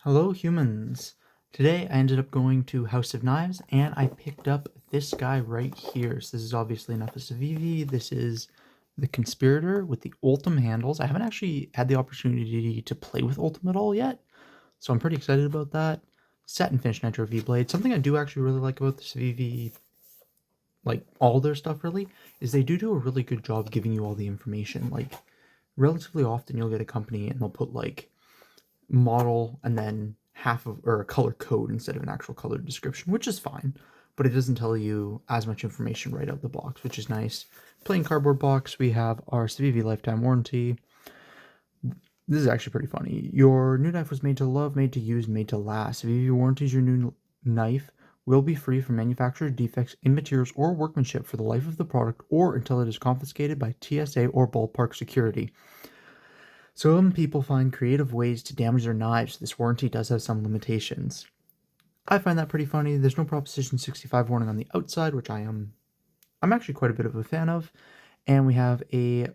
Hello humans! Today I ended up going to House of Knives and I picked up this guy right here. So this is obviously enough of civivi. This is the conspirator with the Ultim handles. I haven't actually had the opportunity to play with Ultim at all yet, so I'm pretty excited about that. Set and finish Nitro V-Blade. Something I do actually really like about the civivi, like all their stuff really, is they do a really good job giving you all the information. Like relatively often you'll get a company and they'll put like model and then half of or a color code instead of an actual color description, which is fine, but it doesn't tell you as much information right out of the box, which is nice. Plain cardboard box, we have our civivi lifetime warranty. This is actually pretty funny. Your new knife was made to love, made to use, made to last. civivi warranties your new knife will be free from manufacturer defects in materials or workmanship for the life of the product or until it is confiscated by TSA or ballpark security. Some people find creative ways to damage their knives. This warranty does have some limitations. I find that pretty funny. There's no Proposition 65 warning on the outside, which I'm actually quite a bit of a fan of. And we have a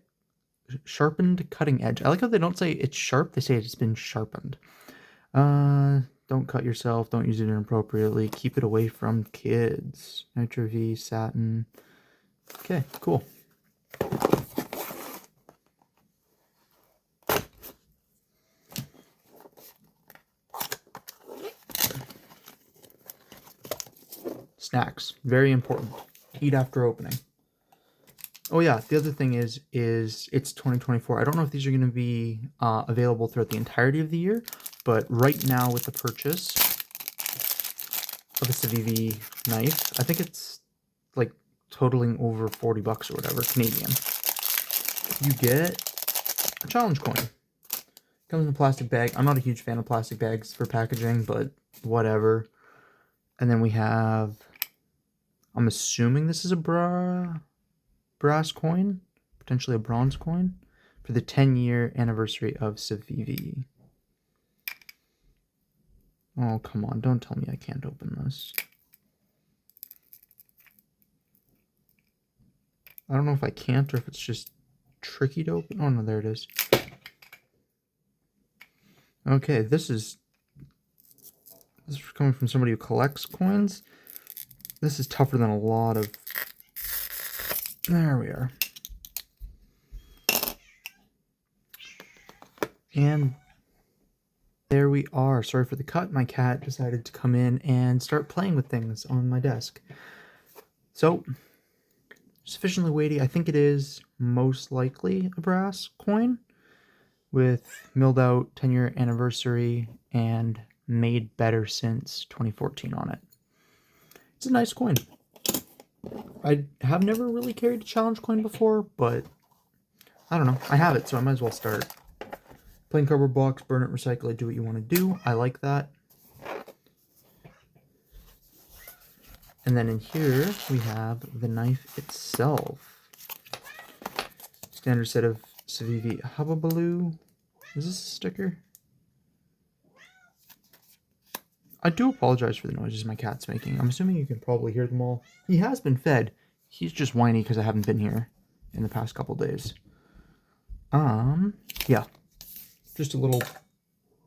sharpened cutting edge. I like how they don't say it's sharp, they say it's been sharpened. Don't cut yourself, don't use it inappropriately, keep it away from kids. Nitro V, satin. Okay, cool. Snacks, very important. Eat after opening. Oh yeah, the other thing is it's 2024. I don't know if these are going to be available throughout the entirety of the year, but right now with the purchase of a civivi knife, I think it's like totaling over 40 bucks or whatever, Canadian. You get a challenge coin. Comes in a plastic bag. I'm not a huge fan of plastic bags for packaging, but whatever. And then we have, I'm assuming this is a brass coin, potentially a bronze coin, for the 10-year anniversary of civivi. Oh, come on, don't tell me I can't open this. I don't know if I can't or if it's just tricky to open. Oh no, there it is. Okay, this is coming from somebody who collects coins. This is tougher than a lot of... There we are. And there we are. Sorry for the cut. My cat decided to come in and start playing with things on my desk. So, sufficiently weighty. I think it is most likely a brass coin with milled out 10-year anniversary and made better since 2014 on it. It's a nice coin. I have never really carried a challenge coin before, but I don't know. I have it, so I might as well start. Plain cardboard box, burn it, recycle it, do what you want to do. I like that. And then in here, we have the knife itself. Standard set of civivi hubbubaloo. Is this a sticker? I do apologize for the noises my cat's making. I'm assuming you can probably hear them all. He has been fed. He's just whiny because I haven't been here in the past couple days. Yeah. Just a little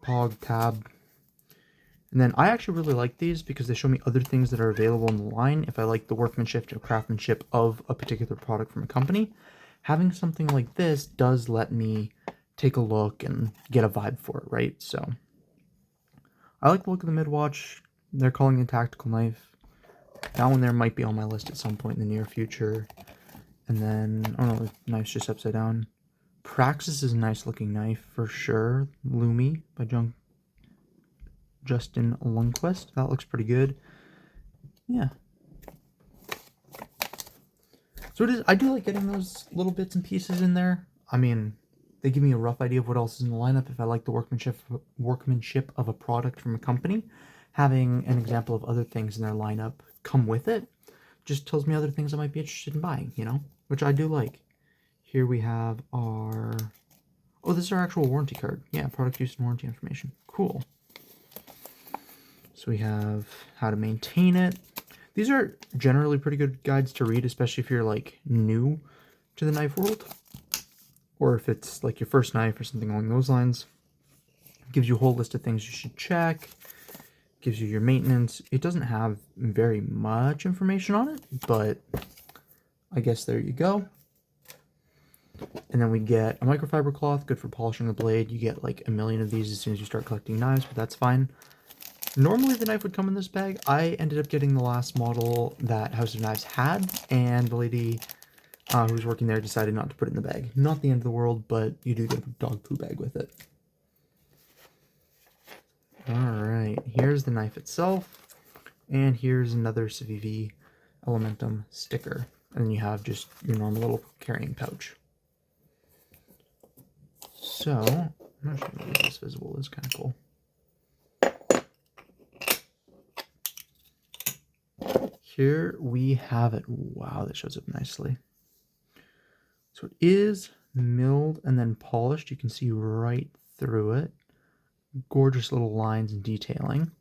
pog tab. And then I actually really like these because they show me other things that are available in the line if I like the workmanship or craftsmanship of a particular product from a company. Having something like this does let me take a look and get a vibe for it, right? So I like the look of the mid-watch. They're calling it a tactical knife. That one there might be on my list at some point in the near future. And then, oh no, the knife's just upside down. Praxis is a nice looking knife for sure. Lumi by Justin Lundquist. That looks pretty good. Yeah. So it is. I do like getting those little bits and pieces in there. I mean, they give me a rough idea of what else is in the lineup if I like the workmanship of a product from a company. Having an example of other things in their lineup come with it just tells me other things I might be interested in buying, you know, which I do like. Here we have our... Oh, this is our actual warranty card. Yeah, product use and warranty information. Cool. So we have how to maintain it. These are generally pretty good guides to read, especially if you're like new to the knife world, or if it's like your first knife or something along those lines. Gives you a whole list of things you should check. Gives you your maintenance. It doesn't have very much information on it, but I guess there you go. And then we get a microfiber cloth, good for polishing the blade. You get like a million of these as soon as you start collecting knives, but that's fine. Normally the knife would come in this bag. I ended up getting the last model that House of Knives had, and the lady who was working there decided not to put it in the bag. Not the end of the world, but you do get a dog poo bag with it. Alright, here's the knife itself, and here's another civivi Elementum sticker. And then you have just your normal little carrying pouch. So, I'm not sure if this is visible, it's kind of cool. Here we have it. Wow, that shows up nicely. So it is milled and then polished. You can see right through it. Gorgeous little lines and detailing.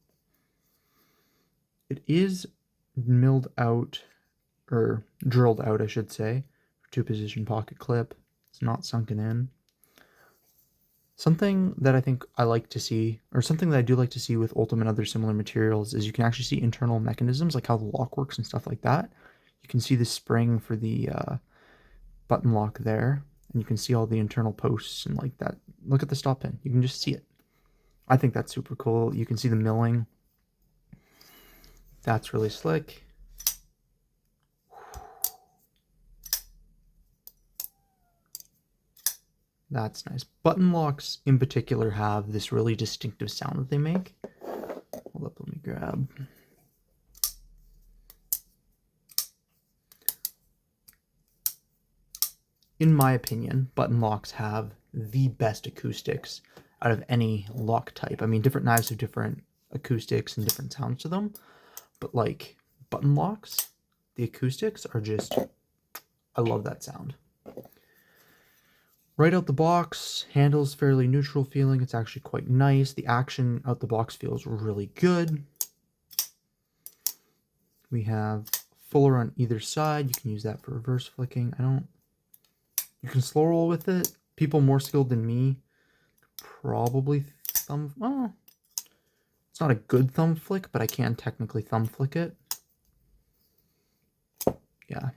It is milled out, or drilled out, I should say. 2-position pocket clip. It's not sunken in. Something that I think I like to see, or something that I do like to see with Ultim and other similar materials, is you can actually see internal mechanisms, like how the lock works and stuff like that. You can see the spring for the button lock there, and you can see all the internal posts and like that. Look at the stop pin. You can just see it. I think that's super cool. You can see the milling. That's really slick. That's nice. Button locks in particular have this really distinctive sound that they make. Hold up, let me grab. In my opinion, button locks have the best acoustics out of any lock type. I mean, different knives have different acoustics and different sounds to them, but like button locks, the acoustics are just, I love that sound. Right out the box, handle's fairly neutral feeling. It's actually quite nice. The action out the box feels really good. We have fuller on either side. You can use that for reverse flicking. You can slow roll with it. People more skilled than me probably well, it's not a good thumb flick, but I can technically thumb flick it. Yeah,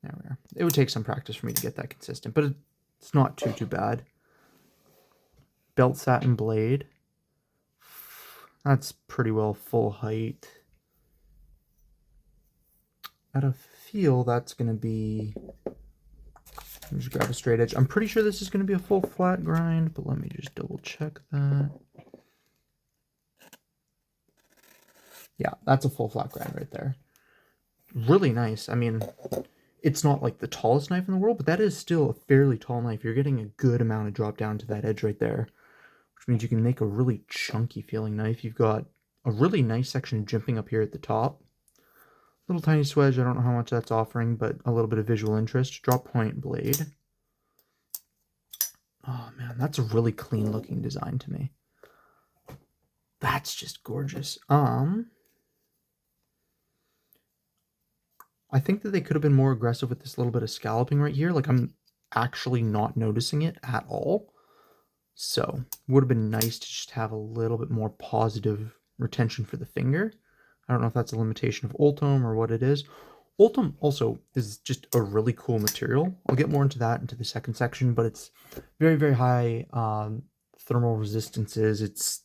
there we are. It would take some practice for me to get that consistent, but it's not too bad. Belt satin blade. That's pretty well full height. Out of feel, that's going to be... Let me just grab a straight edge. I'm pretty sure this is going to be a full flat grind, but let me just double check that. Yeah, that's a full flat grind right there. Really nice. I mean, it's not like the tallest knife in the world, but that is still a fairly tall knife. You're getting a good amount of drop down to that edge right there, which means you can make a really chunky feeling knife. You've got a really nice section of jimping up here at the top. Little tiny swedge, I don't know how much that's offering, but a little bit of visual interest. Drop point blade. Oh man, that's a really clean looking design to me. That's just gorgeous. I think that they could have been more aggressive with this little bit of scalloping right here. Like, I'm actually not noticing it at all. So, would have been nice to just have a little bit more positive retention for the finger. I don't know if that's a limitation of Ultim or what it is. Ultim also is just a really cool material. I'll get more into that into the second section, but it's very high thermal resistances.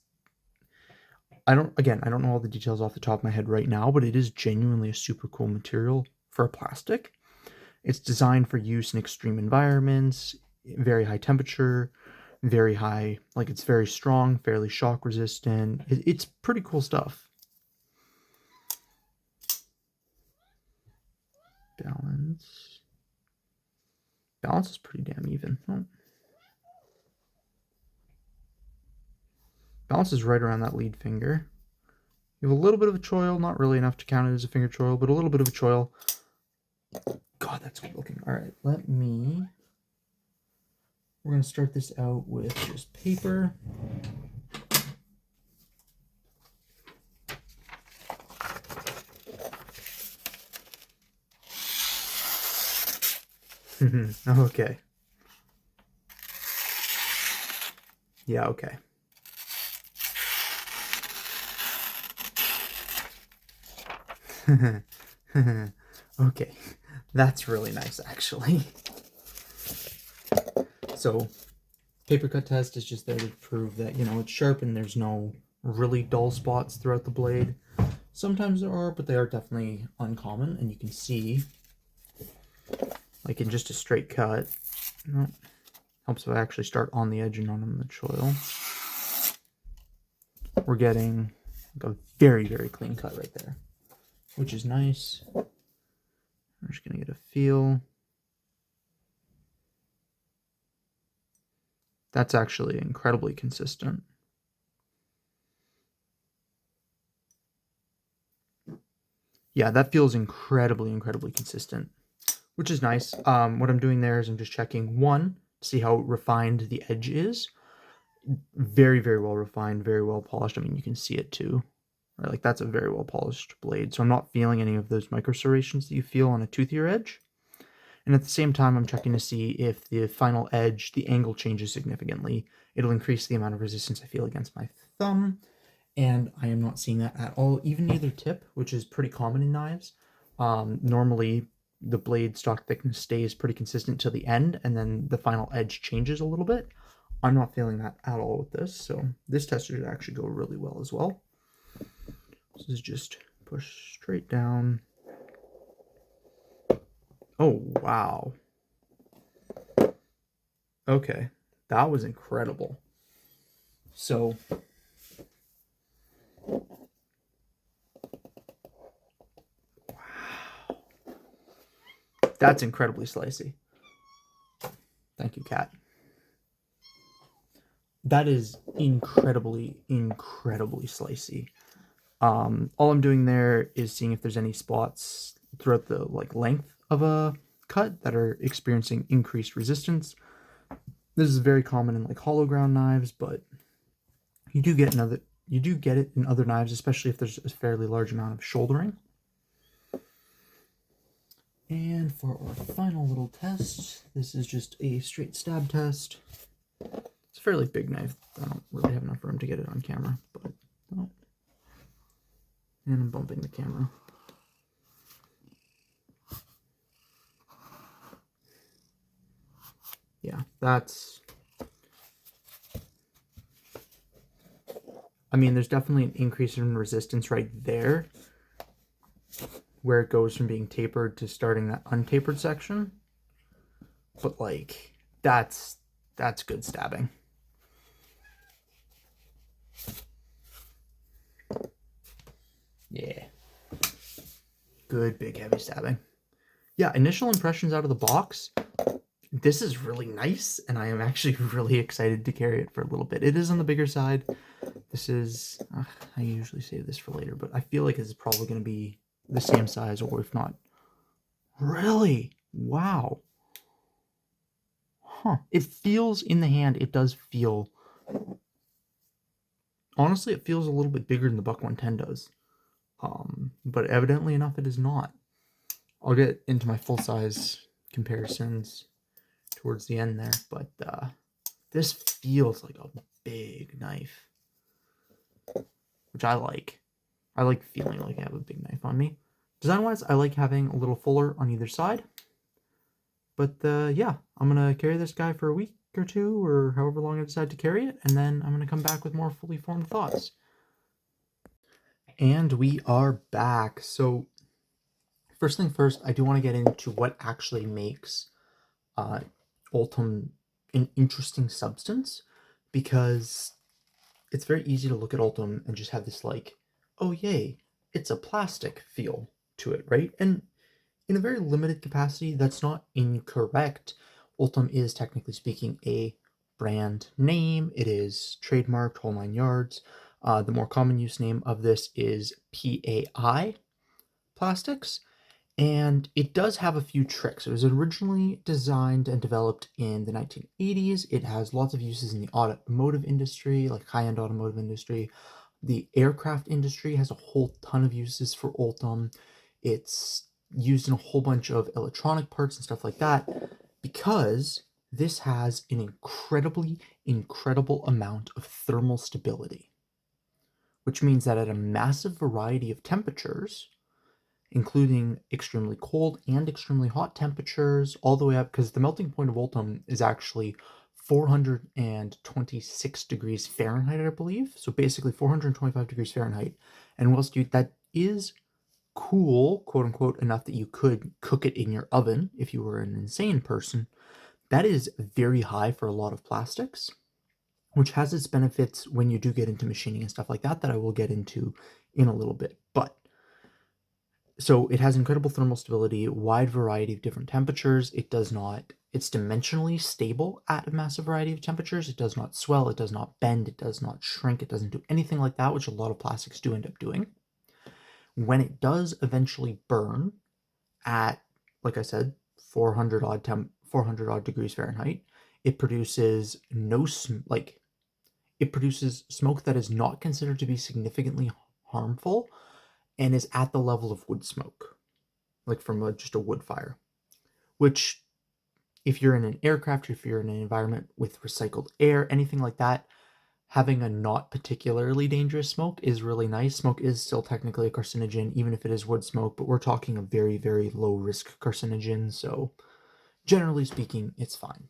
I don't know all the details off the top of my head right now, but it is genuinely a super cool material for a plastic. It's designed for use in extreme environments, very high temperature, very high, like it's very strong, fairly shock resistant. It's pretty cool stuff. Balance is pretty damn even. Oh. Balance is right around that lead finger. You have a little bit of a choil, not really enough to count it as a finger choil, but a little bit of a choil. God, that's good looking. All right, we're going to start this out with just paper. Okay. Yeah, okay. Okay, that's really nice, actually. So, paper cut test is just there to prove that, you know, it's sharp and there's no really dull spots throughout the blade. Sometimes there are, but they are definitely uncommon, and you can see, like in just a straight cut, helps if I actually start on the edge and not on the choil. We're getting like a very, very clean cut right there, which is nice. I'm just gonna get a feel. That's actually incredibly consistent. Yeah, that feels incredibly, incredibly consistent, which is nice. What I'm doing there is I'm just checking, one, to see how refined the edge is. Very, very well refined, very well polished. I mean, you can see it too. Right? Like, that's a very well polished blade. So I'm not feeling any of those micro serrations that you feel on a toothier edge. And at the same time, I'm checking to see if the final edge, the angle changes significantly. It'll increase the amount of resistance I feel against my thumb. And I am not seeing that at all, even near the tip, which is pretty common in knives. Normally, the blade stock thickness stays pretty consistent till the end, and then the final edge changes a little bit. I'm not feeling that at all with this, so this test should actually go really well as well. This is just push straight down. Oh, wow. Okay, that was incredible. So, wow. That's incredibly slicey. Thank you, Kat. That is incredibly, incredibly slicey. All I'm doing there is seeing if there's any spots throughout the length of a cut that are experiencing increased resistance. This is very common in hollow ground knives, but you do get it in other knives, especially if there's a fairly large amount of shouldering. And for our final little test, this is just a straight stab test. It's a fairly big knife. I don't really have enough room to get it on camera, but oh. And I'm bumping the camera. Yeah, that's... I mean, there's definitely an increase in resistance right there, where it goes from being tapered to starting that untapered section. But that's good stabbing. Yeah. Good big heavy stabbing. Yeah, initial impressions out of the box. This is really nice, and I am actually really excited to carry it for a little bit. It is on the bigger side. This is, I usually save this for later, but I feel like it's probably going to be the same size, or if not. Really? Wow. Huh. It feels in the hand, it does feel, honestly, it feels a little bit bigger than the Buck 110 does. But evidently enough, it is not. I'll get into my full-size comparisons towards the end there, but this feels like a big knife, which I like. I like feeling like I have a big knife on me. Design-wise, I like having a little fuller on either side. But yeah, I'm going to carry this guy for a week or two, or however long I decide to carry it, and then I'm going to come back with more fully formed thoughts. And we are back. So first thing first, I do want to get into what actually makes Ultem an interesting substance, because it's very easy to look at Ultem and just have this oh yay, it's a plastic feel to it, right? And in a very limited capacity, that's not incorrect. Ultem is, technically speaking, a brand name. It is trademarked, whole 9 yards. The more common use name of this is PAI Plastics, and it does have a few tricks. It was originally designed and developed in the 1980s. It has lots of uses in the automotive industry, like high-end automotive industry. The aircraft industry has a whole ton of uses for Ultem. It's used in a whole bunch of electronic parts and stuff like that, because this has an incredible amount of thermal stability, which means that at a massive variety of temperatures, including extremely cold and extremely hot temperatures, all the way up, because the melting point of Ultim is actually 426 degrees Fahrenheit, I believe. So basically 425 degrees Fahrenheit. And whilst that is cool, quote unquote, enough that you could cook it in your oven if you were an insane person, that is very high for a lot of plastics, which has its benefits when you do get into machining and stuff like that I will get into in a little bit. But so it has incredible thermal stability, wide variety of different temperatures. It's dimensionally stable at a massive variety of temperatures. It does not swell, it does not bend, it does not shrink, it doesn't do anything like that, which a lot of plastics do end up doing. When it does eventually burn at, like I said, 400 odd degrees Fahrenheit, it produces it produces smoke that is not considered to be significantly harmful and is at the level of wood smoke, like from just a wood fire. Which, if you're in an aircraft, if you're in an environment with recycled air, anything like that, having a not particularly dangerous smoke is really nice. Smoke is still technically a carcinogen, even if it is wood smoke, but we're talking a very, very low risk carcinogen, so generally speaking, it's fine.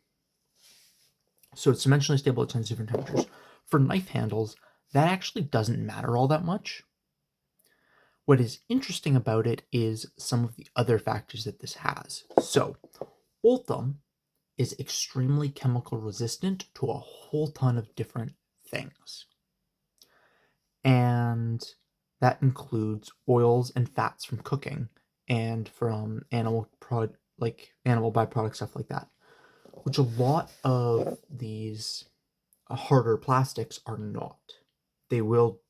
So it's dimensionally stable at 10 different temperatures. For knife handles, that actually doesn't matter all that much. What is interesting about it is some of the other factors that this has. So, Ulthum is extremely chemical resistant to a whole ton of different things. And that includes oils and fats from cooking and from animal byproduct stuff like that, which a lot of these harder plastics are not. They will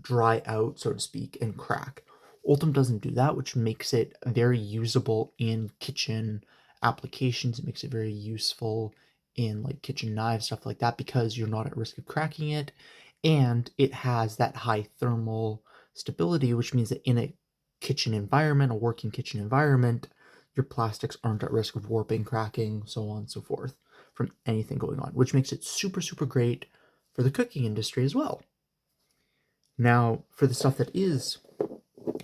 dry out, so to speak, and crack. Ultim doesn't do that, which makes it very usable in kitchen applications. It makes it very useful in like kitchen knives, stuff like that, because you're not at risk of cracking it, and it has that high thermal stability, which means that in a kitchen environment, a working kitchen environment, your plastics aren't at risk of warping, cracking, so on and so forth, from anything going on, which makes it super, super great for the cooking industry as well. Now, for the stuff that is,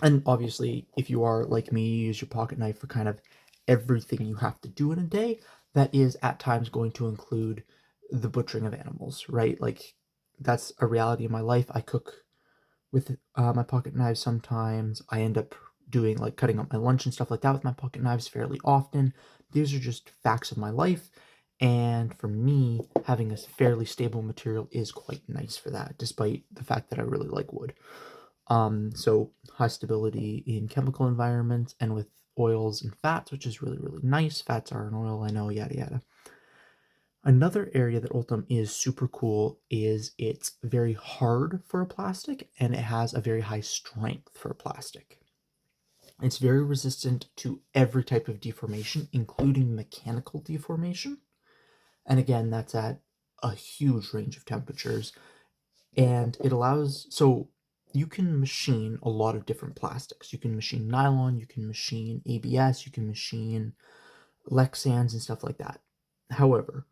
and obviously, if you are like me, you use your pocket knife for kind of everything you have to do in a day, that is at times going to include the butchering of animals, right? Like, that's a reality in my life. I cook with my pocket knives sometimes. I end up doing like cutting up my lunch and stuff like that with my pocket knives fairly often. These are just facts of my life. And for me, having a fairly stable material is quite nice for that, despite the fact that I really like wood. So high stability in chemical environments and with oils and fats, which is really, really nice. Fats are an oil, I know, yada yada. Another area that Ultim is super cool is it's very hard for a plastic and it has a very high strength for a plastic. It's very resistant to every type of deformation, including mechanical deformation. And again, that's at a huge range of temperatures. And it allows, so you can machine a lot of different plastics. You can machine nylon, you can machine ABS, you can machine Lexans and stuff like that. However,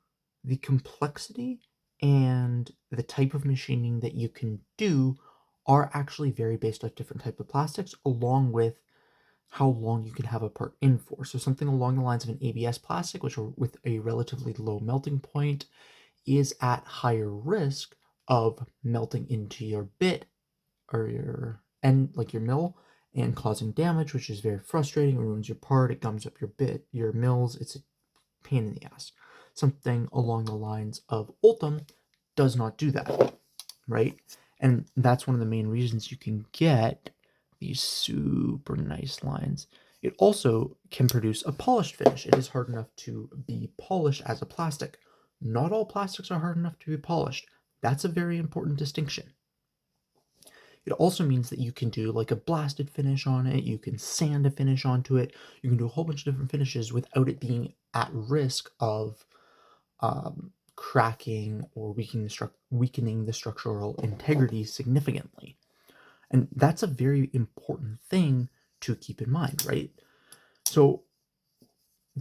the complexity and the type of machining that you can do are actually very based off different type of plastics, along with how long you can have a part in for. So something along the lines of an ABS plastic, which are with a relatively low melting point, is at higher risk of melting into your bit or your end, like your mill, and causing damage, which is very frustrating. It ruins your part, it gums up your mills. It's a pain in the ass. Something along the lines of Ultim does not do that, right? And that's one of the main reasons you can get these super nice lines. It also can produce a polished finish. It is hard enough to be polished as a plastic. Not all plastics are hard enough to be polished. That's a very important distinction. It also means that you can do like a blasted finish on it, you can sand a finish onto it, you can do a whole bunch of different finishes without it being at risk of cracking or weakening the structural integrity significantly. And that's a very important thing to keep in mind, right? So,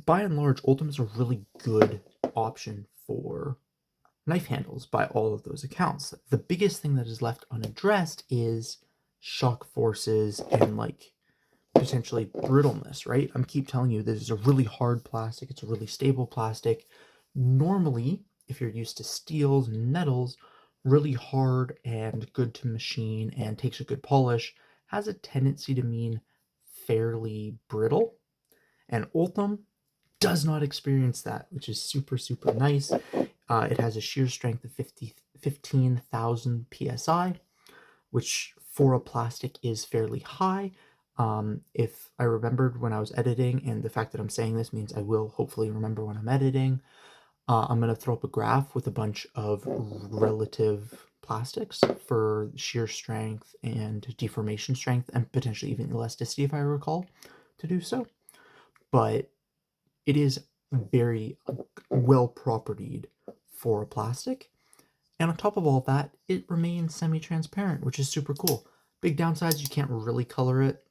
by and large, Ultim is a really good option for knife handles by all of those accounts. The biggest thing that is left unaddressed is shock forces and like potentially brittleness, right? I'm keep telling you this is a really hard plastic. It's a really stable plastic. Normally, if you're used to steels and metals, really hard and good to machine and takes a good polish has a tendency to mean fairly brittle. And Ultham does not experience that, which is super, super nice. It has a shear strength of 15,000 psi, which for a plastic is fairly high. If I remembered when I was editing, and the fact that I'm saying this means I will hopefully remember when I'm editing, I'm going to throw up a graph with a bunch of relative plastics for shear strength and deformation strength and potentially even elasticity if I recall to do so. But it is very well propertied for a plastic. And on top of all that, it remains semi-transparent, which is super cool. Big downsides, you can't really color it.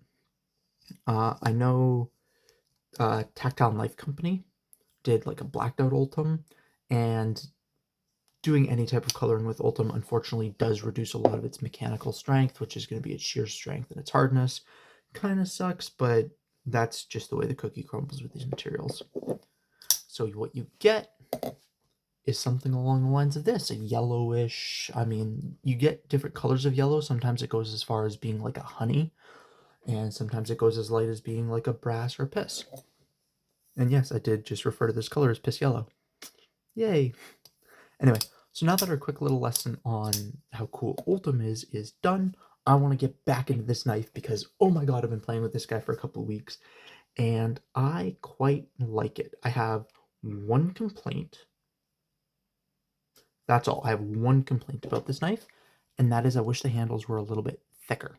I know Tactile Knife Company did like a blacked out Ultim, and doing any type of coloring with Ultim unfortunately does reduce a lot of its mechanical strength, which is going to be its shear strength and its hardness. Kind of sucks, but that's just the way the cookie crumbles with these materials. So what you get is something along the lines of this, a yellowish, I mean, you get different colors of yellow. Sometimes it goes as far as being like a honey, and sometimes it goes as light as being like a brass or piss. And yes, I did just refer to this color as piss yellow. Yay. Anyway, so now that our quick little lesson on how cool Ultim is done, I want to get back into this knife because, oh my god, I've been playing with this guy for a couple of weeks, and I quite like it. I have one complaint. That's all. I have one complaint about this knife, and that is I wish the handles were a little bit thicker.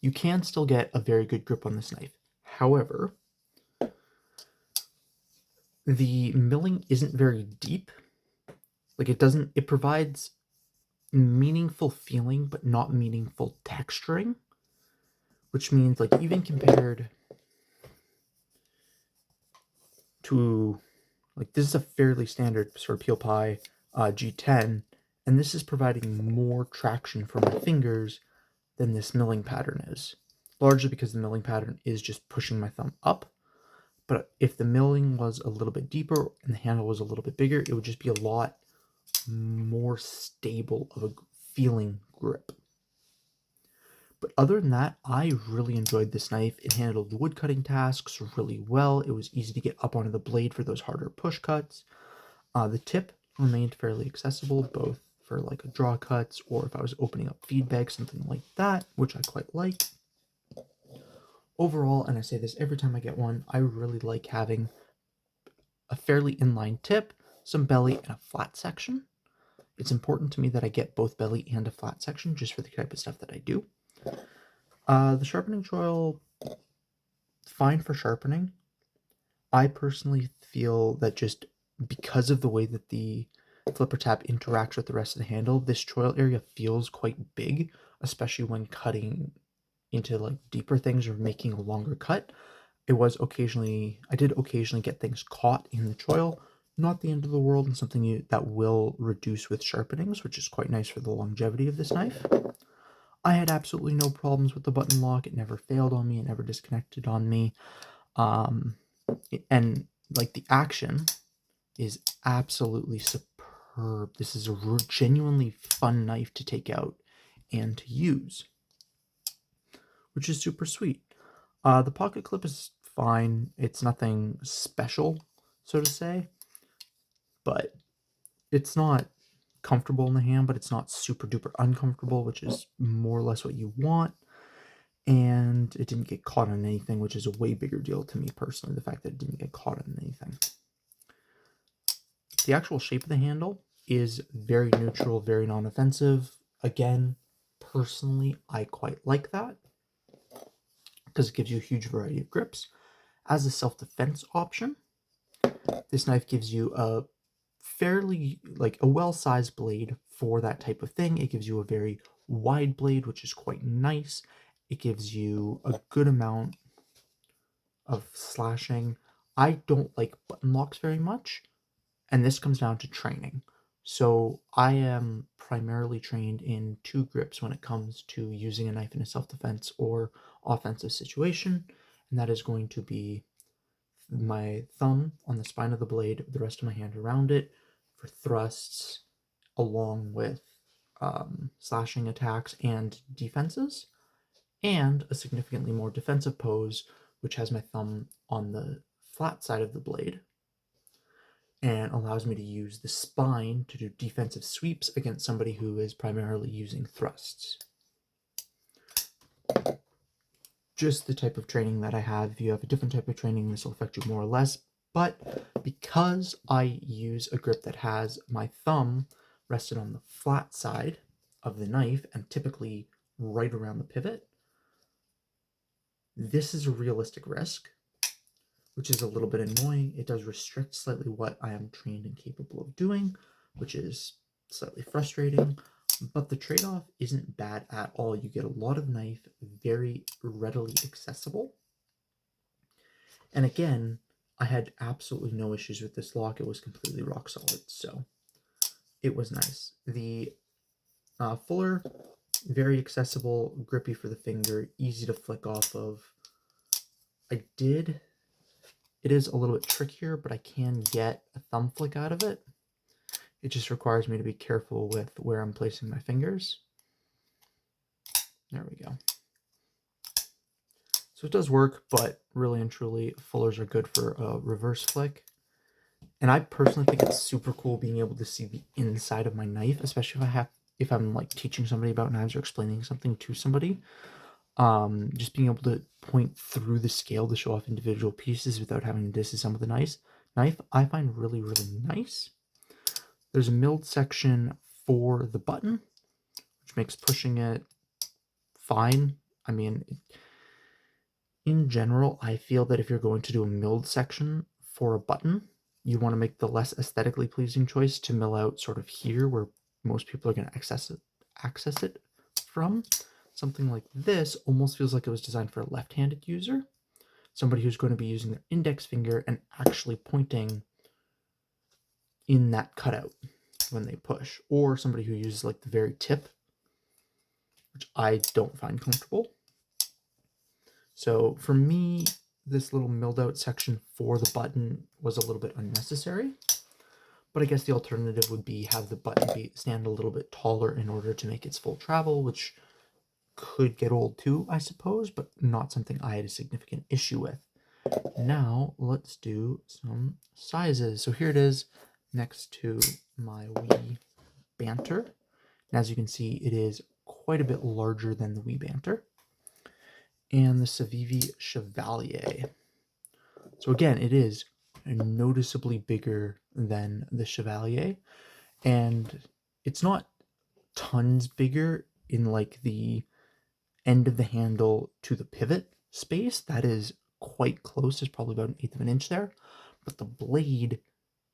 You can still get a very good grip on this knife. However, the milling isn't very deep. Like it provides meaningful feeling, but not meaningful texturing, which means like even compared to, like this is a fairly standard sort of Peel Pie G10, and this is providing more traction for my fingers than this milling pattern is, largely because the milling pattern is just pushing my thumb up. But if the milling was a little bit deeper and the handle was a little bit bigger, it would just be a lot more stable of a feeling grip. But other than that, I really enjoyed this knife. It handled wood cutting tasks really well. It was easy to get up onto the blade for those harder push cuts. The tip remained fairly accessible, both for like a draw cuts or if I was opening up feedback, something like that, which I quite like. Overall, and I say this every time I get one, I really like having a fairly inline tip, some belly, and a flat section. It's important to me that I get both belly and a flat section just for the type of stuff that I do. The sharpening choil, fine for sharpening. I personally feel that just because of the way that the flipper tab interacts with the rest of the handle, this choil area feels quite big, especially when cutting into like deeper things or making a longer cut. I did occasionally get things caught in the choil, not the end of the world, and something that will reduce with sharpenings, which is quite nice for the longevity of this knife. I had absolutely no problems with the button lock. It never failed on me. It never disconnected on me. And like the action is absolutely superb. This is a genuinely fun knife to take out and to use, which is super sweet. The pocket clip is fine. It's nothing special, so to say, but it's not comfortable in the hand, but it's not super duper uncomfortable, which is more or less what you want. And it didn't get caught on anything, which is a way bigger deal to me personally, the fact that it didn't get caught on anything. The actual shape of the handle is very neutral, very non-offensive. Again, personally, I quite like that because it gives you a huge variety of grips. As a self-defense option, this knife gives you a fairly, like a well-sized blade for that type of thing. It gives you a very wide blade, which is quite nice. It gives you a good amount of slashing. I don't like button locks very much, and this comes down to training. So I am primarily trained in two grips when it comes to using a knife in a self-defense or offensive situation, and that is going to be my thumb on the spine of the blade, the rest of my hand around it for thrusts, along with slashing attacks and defenses, and a significantly more defensive pose, which has my thumb on the flat side of the blade and allows me to use the spine to do defensive sweeps against somebody who is primarily using thrusts. Just the type of training that I have. If you have a different type of training, this will affect you more or less. But because I use a grip that has my thumb rested on the flat side of the knife and typically right around the pivot, this is a realistic risk, which is a little bit annoying. It does restrict slightly what I am trained and capable of doing, which is slightly frustrating, but the trade-off isn't bad at all. You get a lot of knife, very readily accessible. And again, I had absolutely no issues with this lock. It was completely rock solid, so it was nice. The fuller, very accessible, grippy for the finger, easy to flick off of. It is a little bit trickier, but I can get a thumb flick out of it. It just requires me to be careful with where I'm placing my fingers. There we go. So it does work, but really and truly, fullers are good for a reverse flick. And I personally think it's super cool being able to see the inside of my knife, especially if I'm like teaching somebody about knives or explaining something to somebody. Just being able to point through the scale to show off individual pieces without having to disassemble the knife, I find really, really nice. There's a milled section for the button, which makes pushing it fine. I mean, in general, I feel that if you're going to do a milled section for a button, you want to make the less aesthetically pleasing choice to mill out sort of here where most people are going to access it from. Something like this almost feels like it was designed for a left-handed user, somebody who's going to be using their index finger and actually pointing in that cutout when they push, or somebody who uses like the very tip, which I don't find comfortable. So for me, this little milled out section for the button was a little bit unnecessary, but I guess the alternative would be have the button stand a little bit taller in order to make its full travel, which could get old too, I suppose, but not something I had a significant issue with. Now let's do some sizes. So here it is next to my Wii Banter. And as you can see, it is quite a bit larger than the Wii Banter. And the Civivi Chevalier. So again, it is noticeably bigger than the Chevalier, and it's not tons bigger in like the end of the handle to the pivot space. That is quite close. There's probably about 1/8 of an inch there, but the blade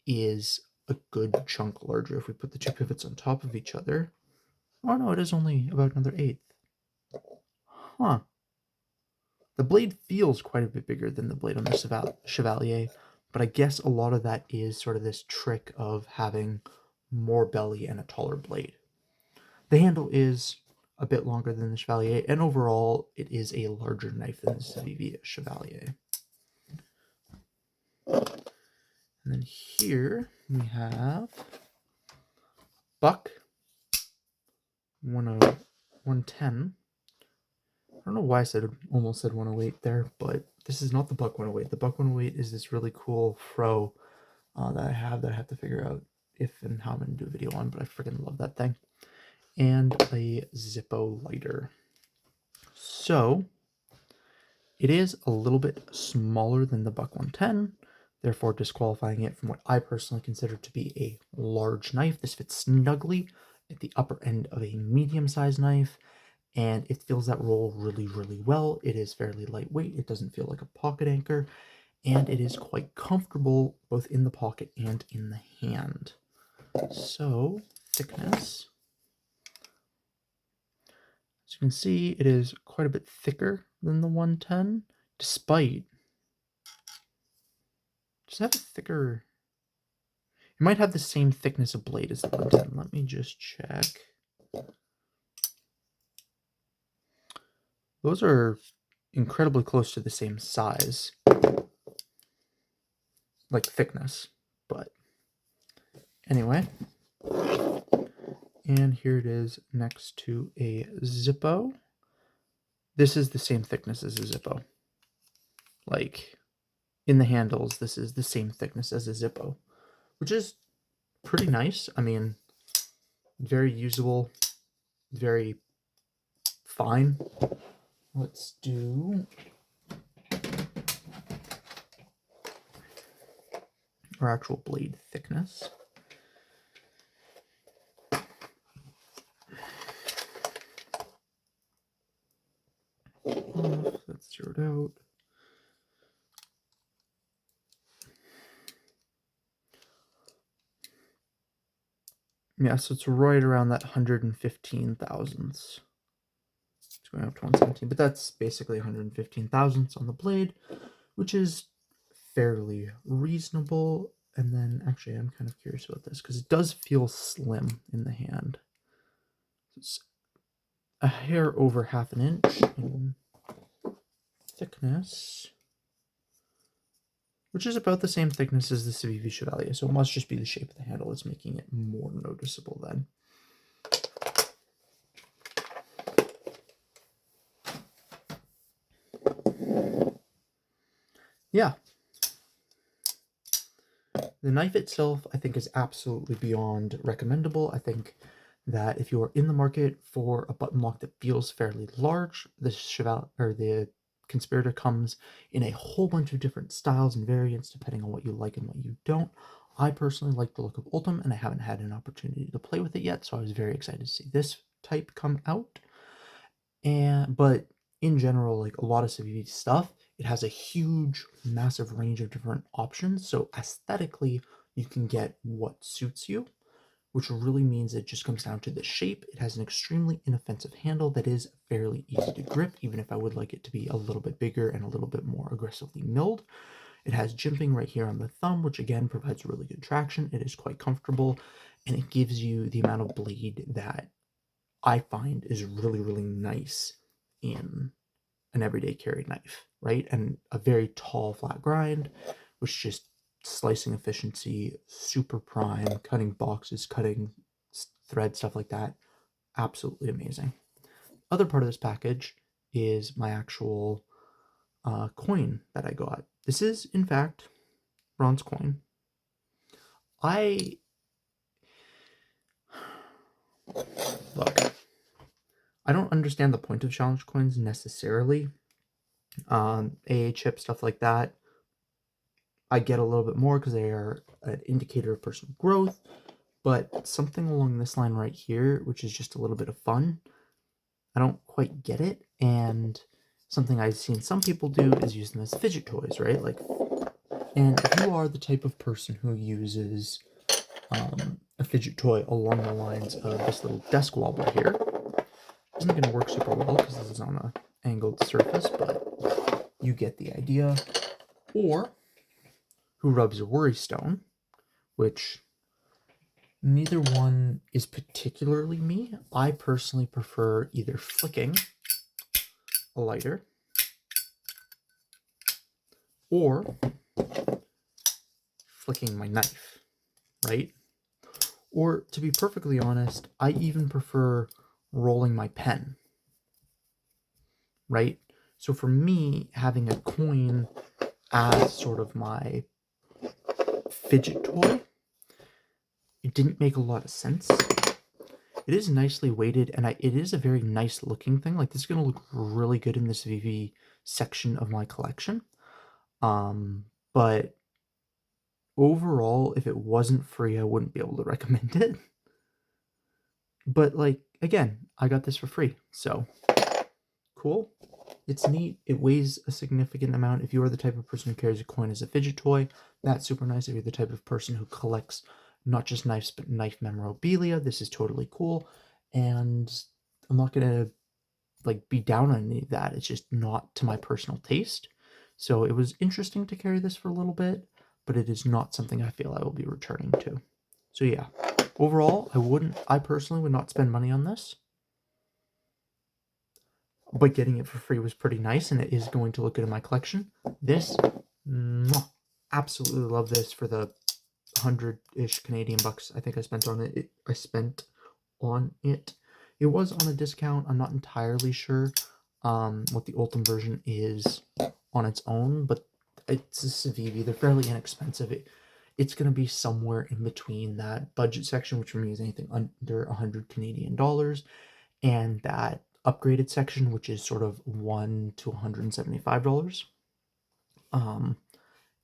is a good chunk larger. If we put the two pivots on top of each other, oh no, it is only about another 1/8. Huh. The blade feels quite a bit bigger than the blade on the Chevalier, but I guess a lot of that is sort of this trick of having more belly and a taller blade. The handle is a bit longer than the Chevalier, and overall it is a larger knife than the civivi Chevalier. And then here we have Buck 110. I don't know why I almost said 108 there, but this is not the Buck 108. The Buck 108 is this really cool fro that I have to figure out if and how I'm going to do a video on, but I freaking love that thing. And a Zippo lighter. So it is a little bit smaller than the Buck 110, therefore disqualifying it from what I personally consider to be a large knife. This fits snugly at the upper end of a medium-sized knife, and it fills that role really, really well. It is fairly lightweight. It doesn't feel like a pocket anchor, and it is quite comfortable both in the pocket and in the hand. So, thickness. As you can see, it is quite a bit thicker than the 110, despite just have a thicker. might have the same thickness of blade as the 110. Let me just check. Those are incredibly close to the same size, like thickness, but anyway. And here it is next to a Zippo. This is the same thickness as a Zippo. Like, in the handles, this is the same thickness as a Zippo, which is pretty nice. I mean, very usable, very fine. Let's do our actual blade thickness. That's zeroed out. Yeah, so it's right around that 115 thousandths. It's going up to 117, but that's basically 115 thousandths on the blade, which is fairly reasonable. And then actually I'm kind of curious about this because it does feel slim in the hand. It's a hair over half an inch in thickness, which is about the same thickness as the Civivi Chevalier, so it must just be the shape of the handle that's making it more noticeable then. Yeah. The knife itself, I think, is absolutely beyond recommendable. I think that if you are in the market for a button lock that feels fairly large, the Conspirator comes in a whole bunch of different styles and variants depending on what you like and what you don't. I personally like the look of Ultim, and I haven't had an opportunity to play with it yet, so I was very excited to see this type come out. But in general, like a lot of civivi stuff, it has a huge, massive range of different options. So aesthetically, you can get what suits you, which really means it just comes down to the shape. It has an extremely inoffensive handle that is fairly easy to grip, even if I would like it to be a little bit bigger and a little bit more aggressively milled. It has jimping right here on the thumb, which again provides really good traction. It is quite comfortable, and it gives you the amount of blade that I find is really, really nice in an everyday carry knife, right? And a very tall flat grind, which just slicing efficiency, super prime, cutting boxes, cutting thread, stuff like that. Absolutely amazing. Other part of this package is my actual coin that I got. This is, in fact, bronze coin. Look, I don't understand the point of challenge coins necessarily. AA chip, stuff like that, I get a little bit more because they are an indicator of personal growth, but something along this line right here, which is just a little bit of fun, I don't quite get it. And something I've seen some people do is use them as fidget toys, right? Like, and if you are the type of person who uses a fidget toy along the lines of this little desk wobbler here, isn't going to work super well because this is on an angled surface, but you get the idea. Or who rubs a worry stone, which neither one is particularly me. I personally prefer either flicking a lighter or flicking my knife, right? Or to be perfectly honest, I even prefer rolling my pen, right? So for me, having a coin as sort of my fidget toy, it didn't make a lot of sense. It is nicely weighted, and it is a very nice looking thing. Like, this is going to look really good in this VV section of my collection. But overall, if it wasn't free, I wouldn't be able to recommend it. But, like, again, I got this for free, so cool. It's neat. It weighs a significant amount. If you are the type of person who carries a coin as a fidget toy, that's super nice. If you're the type of person who collects not just knives, but knife memorabilia, this is totally cool. And I'm not going to like be down on any of that. It's just not to my personal taste. So it was interesting to carry this for a little bit, but it is not something I feel I will be returning to. So yeah, overall, I personally would not spend money on this, but getting it for free was pretty nice, and it is going to look good in my collection. This, absolutely love this for the 100-ish Canadian bucks I think I spent on it. I spent on it. It was on a discount. I'm not entirely sure what the Ultim version is on its own, but it's a civivi. They're fairly inexpensive. It's going to be somewhere in between that budget section, which for me is anything under 100 Canadian dollars, and that upgraded section, which is sort of $1 to $175.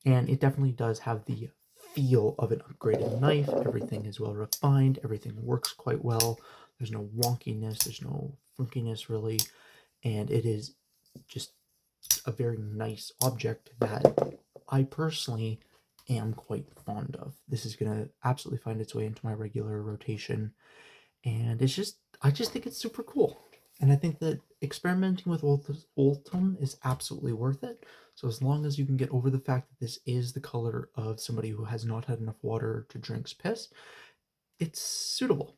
And it definitely does have the feel of an upgraded knife. Everything is well refined, everything works quite well. There's no wonkiness, there's no funkiness really, and it is just a very nice object that I personally am quite fond of. This is going to absolutely find its way into my regular rotation, and I just think it's super cool. And I think that experimenting with Ultim is absolutely worth it. So as long as you can get over the fact that this is the color of somebody who has not had enough water to drink's piss, it's suitable.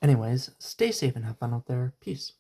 Anyways, stay safe and have fun out there. Peace.